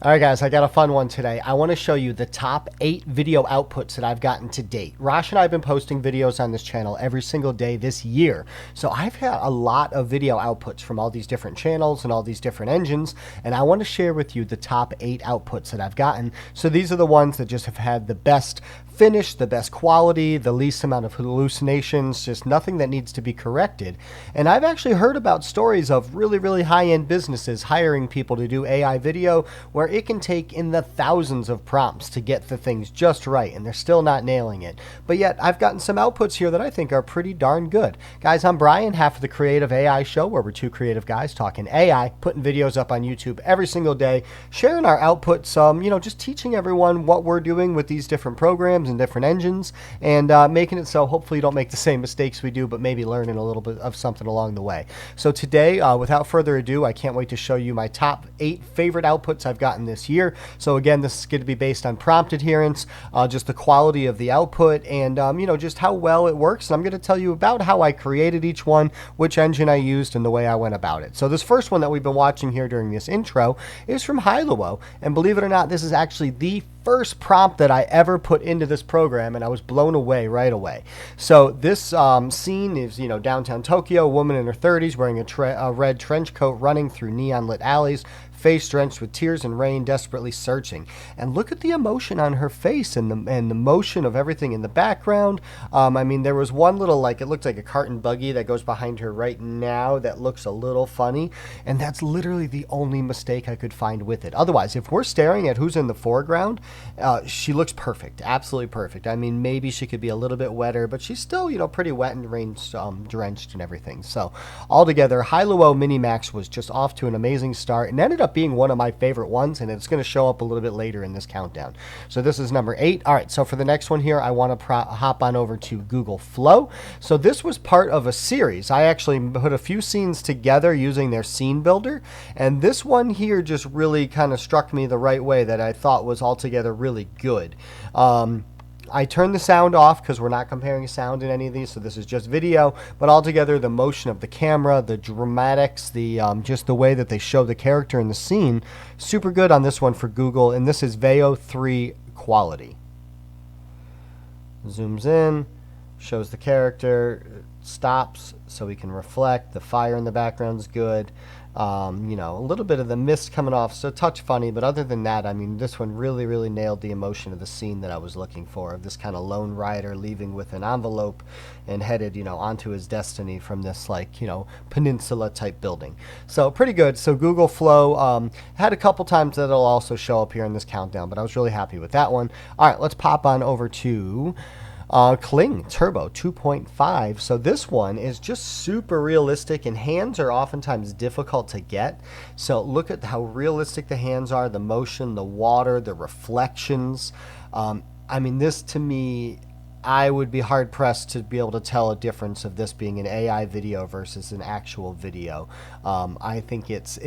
All right, guys, I got a fun one today. I want to show you the top 8 video outputs that I've gotten to date. Rosh and I have been posting videos on this channel every single day this year. So I've had a lot of video outputs from all these different channels and all these different engines, and I want to share with you the top 8 outputs that I've gotten. So these are the ones that just have had the best finish, the best quality, the least amount of hallucinations, just nothing that needs to be corrected. And I've actually heard about stories of really high-end businesses hiring people to do AI video where it can take in the thousands of prompts to get the things just right, and they're still not nailing it. But yet, I've gotten some outputs here that I think are pretty darn good. Guys, I'm Brian, half of the Creative AI Show, where we're two creative guys talking AI, putting videos up on YouTube every single day, sharing our outputs, just teaching everyone what we're doing with these different programs and different engines, and making it so hopefully you don't make the same mistakes we do, but maybe learning a little bit of something along the way. So today, without further ado, I can't wait to show you my top 8 favorite outputs I've gotten this year. So again, this is going to be based on prompt adherence, just the quality of the output, and just how well it works. And I'm going to tell you about how I created each one, which engine I used, and the way I went about it. So this first one that we've been watching here during this intro is from Hailuo, and believe it or not, this is actually the first prompt that I ever put into this program, and I was blown away right away. So this scene is, downtown Tokyo, woman in her 30s wearing a red trench coat running through neon lit alleys, face drenched with tears and rain, desperately searching. And look at the emotion on her face and the motion of everything in the background. There was one little, it looks like a cart and buggy that goes behind her right now that looks a little funny, and that's literally the only mistake I could find with it. Otherwise, if we're staring at who's in the foreground, she looks perfect, absolutely perfect. Maybe she could be a little bit wetter, but she's still, pretty wet and rain drenched and everything. So altogether, Hailuo Minimax was just off to an amazing start and ended up being one of my favorite ones, and it's going to show up a little bit later in this countdown. So this is number 8. All right, so for the next one here, I want to hop on over to Google Flow. So this was part of a series. I actually put a few scenes together using their scene builder, and this one here just really kind of struck me the right way that I thought was altogether really good. I turned the sound off because we're not comparing sound in any of these, so this is just video, but altogether the motion of the camera, the dramatics, just the way that they show the character in the scene, super good on this one for Google, and this is VEO 3 quality. Zooms in, shows the character, stops so we can reflect, the fire in the background is good. A little bit of the mist coming off, so a touch funny, but other than that, this one really nailed the emotion of the scene that I was looking for, of this kind of lone rider leaving with an envelope and headed, onto his destiny from this, peninsula type building. So pretty good. So Google Flow had a couple times that it'll also show up here in this countdown, but I was really happy with that one. All right, let's pop on over to Kling Turbo 2.5. So this one is just super realistic, and hands are oftentimes difficult to get. So look at how realistic the hands are, the motion, the water, the reflections. This to me, I would be hard pressed to be able to tell a difference of this being an AI video versus an actual video. I think it's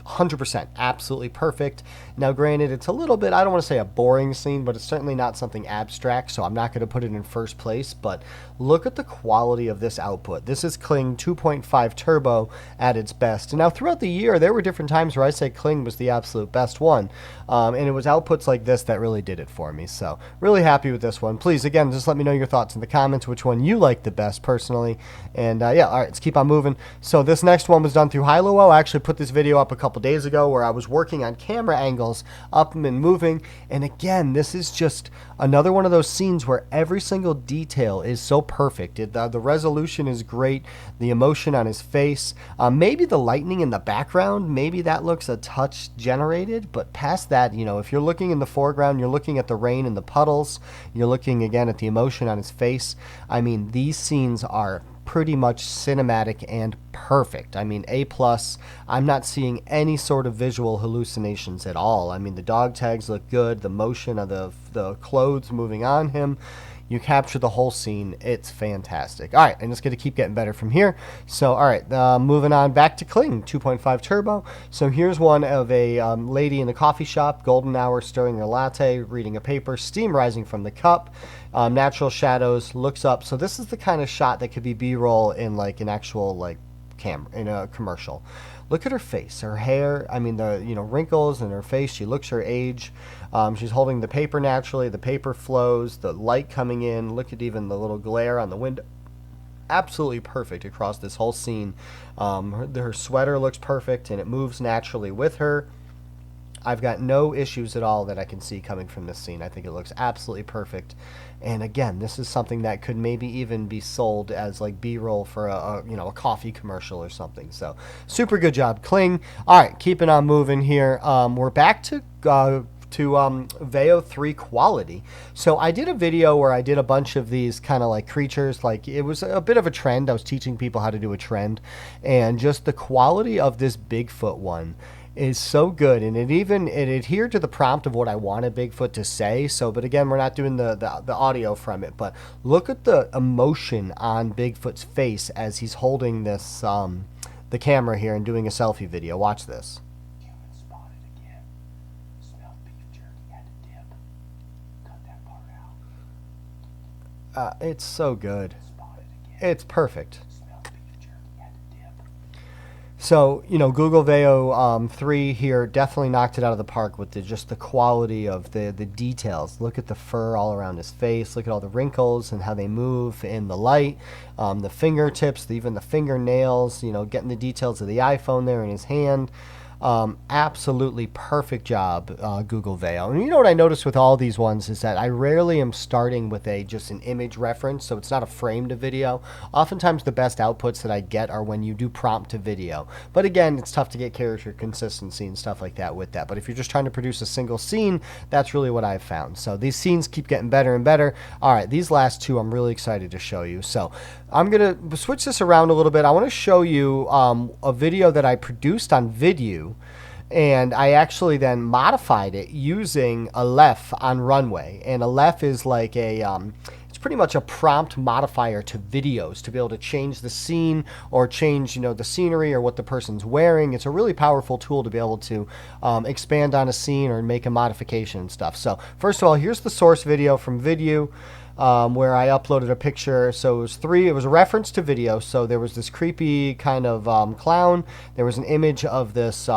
100% absolutely perfect. Now granted, it's a little bit, I don't want to say a boring scene, but it's certainly not something abstract, so I'm not going to put it in first place. But look at the quality of this output. This is Kling 2.5 Turbo at its best. And now throughout the year, there were different times where I say Kling was the absolute best one, and it was outputs like this that really did it for me. So really happy with this one. Please, again, just let me know your thoughts in the comments, which one you like the best personally. And yeah, all right, let's keep on moving. So this next one was done through Hailuo. I actually put this video up a couple days ago where I was working on camera angles up and moving, and again, this is just another one of those scenes where every single detail is so perfect. The resolution is great, the emotion on his face, maybe the lightning in the background, maybe that looks a touch generated, but past that, if you're looking in the foreground, you're looking at the rain and the puddles, you're looking again at the emotion on his face. These scenes are pretty much cinematic and perfect. A plus. I'm not seeing any sort of visual hallucinations at all. The dog tags look good, the motion of the clothes moving on him. You capture the whole scene. It's fantastic. All right, and it's going to keep getting better from here. So, all right, moving on back to Kling 2.5 Turbo. So here's one of a lady in a coffee shop, golden hour, stirring her latte, reading a paper, steam rising from the cup, natural shadows, looks up. So this is the kind of shot that could be B-roll in an actual camera in a commercial. Look at her face, her hair. I mean, the wrinkles in her face. She looks her age. She's holding the paper naturally. The paper flows. The light coming in. Look at even the little glare on the window. Absolutely perfect across this whole scene. Her sweater looks perfect, and it moves naturally with her. I've got no issues at all that I can see coming from this scene. I think it looks absolutely perfect. And again, this is something that could maybe even be sold as like B-roll for a coffee commercial or something. So super good job, Kling. All right, keeping on moving here. We're back to VAIO 3 quality. So I did a video where I did a bunch of these kind of like creatures. Like, it was a bit of a trend. I was teaching people how to do a trend, and just the quality of this Bigfoot one is so good, and it adhered to the prompt of what I wanted Bigfoot to say. So, but again, we're not doing the audio from it, but look at the emotion on Bigfoot's face as he's holding this the camera here and doing a selfie video. Watch this. Human spotted again. Smelled beef jerky, had to dip. Cut that part out. It's so good. Spotted again. It's perfect. Smelled beef jerky, had to dip. So, Google VAIO 3 here definitely knocked it out of the park with just the quality of the details. Look at the fur all around his face. Look at all the wrinkles and how they move in the light. The fingertips, even the fingernails, getting the details of the iPhone there in his hand. Absolutely perfect job, Google VAIO. And you know what I noticed with all these ones is that I rarely am starting with just an image reference, so it's not a frame to video. Oftentimes the best outputs that I get are when you do prompt to video. But again, it's tough to get character consistency and stuff like that with that. But if you're just trying to produce a single scene, that's really what I've found. So these scenes keep getting better and better. All right, these last two I'm really excited to show you. So I'm going to switch this around a little bit. I want to show you a video that I produced on VIDU, and I actually then modified it using Aleph on Runway. And Aleph is like it's pretty much a prompt modifier to videos to be able to change the scene or change, the scenery or what the person's wearing. It's a really powerful tool to be able to expand on a scene or make a modification and stuff. So first of all, here's the source video from VIDU. Where I uploaded a picture. So it was a reference to video. So there was this creepy kind of clown. There was an image of this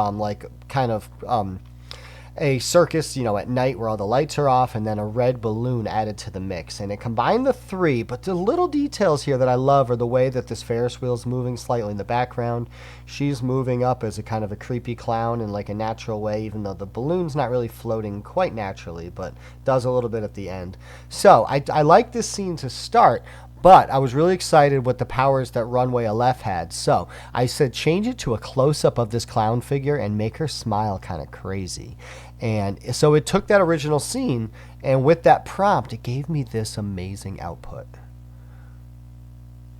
a circus, at night where all the lights are off, and then a red balloon added to the mix. And it combined the three, but the little details here that I love are the way that this Ferris wheel is moving slightly in the background. She's moving up as a kind of a creepy clown in like a natural way, even though the balloon's not really floating quite naturally, but does a little bit at the end. So I like this scene to start, but I was really excited with the powers that Runway Aleph had. So I said, change it to a close-up of this clown figure and make her smile kind of crazy. And so it took that original scene, and with that prompt, it gave me this amazing output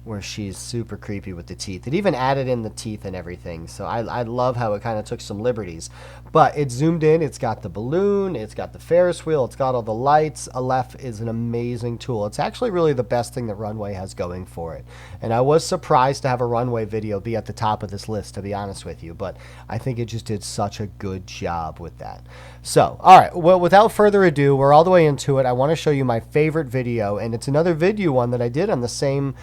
where she's super creepy with the teeth. It even added in the teeth and everything. So I love how it kind of took some liberties. But it zoomed in. It's got the balloon. It's got the Ferris wheel. It's got all the lights. Aleph is an amazing tool. It's actually really the best thing that Runway has going for it. And I was surprised to have a Runway video be at the top of this list, to be honest with you. But I think it just did such a good job with that. So, all right. Well, without further ado, we're all the way into it. I want to show you my favorite video. And it's another VIDU one that I did on the same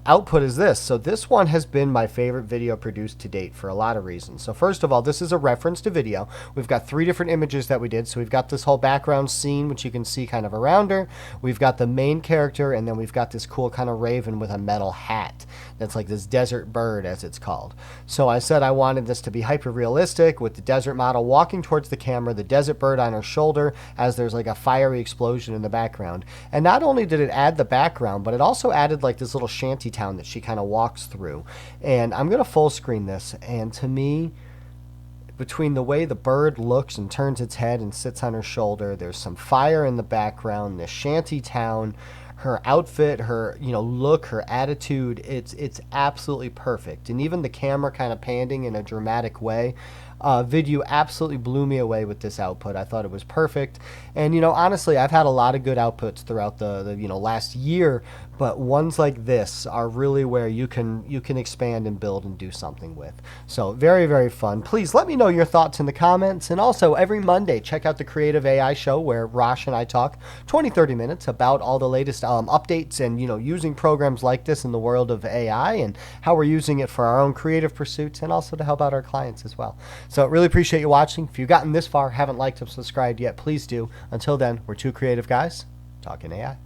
output as this. So this one has been my favorite video produced to date for a lot of reasons. So first of all, this is a reference to video. We've got 3 different images that we did. So we've got this whole background scene, which you can see kind of around her. We've got the main character, and then we've got this cool kind of raven with a metal hat. That's like this desert bird, as it's called. So I said I wanted this to be hyper realistic with the desert model walking towards the camera, the desert bird on her shoulder as there's like a fiery explosion in the background. And not only did it add the background, but it also added like this little shanty town that she kind of walks through. And I'm going to full screen this, and to me, between the way the bird looks and turns its head and sits on her shoulder, there's some fire in the background, this shanty town, her outfit, her look, her attitude, it's absolutely perfect. And even the camera kind of panning in a dramatic way, VIDU absolutely blew me away with this output. I thought it was perfect. And, honestly, I've had a lot of good outputs throughout the last year, but ones like this are really where you can expand and build and do something with. So very, very fun. Please let me know your thoughts in the comments. And also every Monday, check out the Creative AI show where Rosh and I talk 20-30 minutes about all the latest updates and, using programs like this in the world of AI and how we're using it for our own creative pursuits and also to help out our clients as well. So really appreciate you watching. If you've gotten this far, haven't liked or subscribed yet, please do. Until then, we're two creative guys talking AI.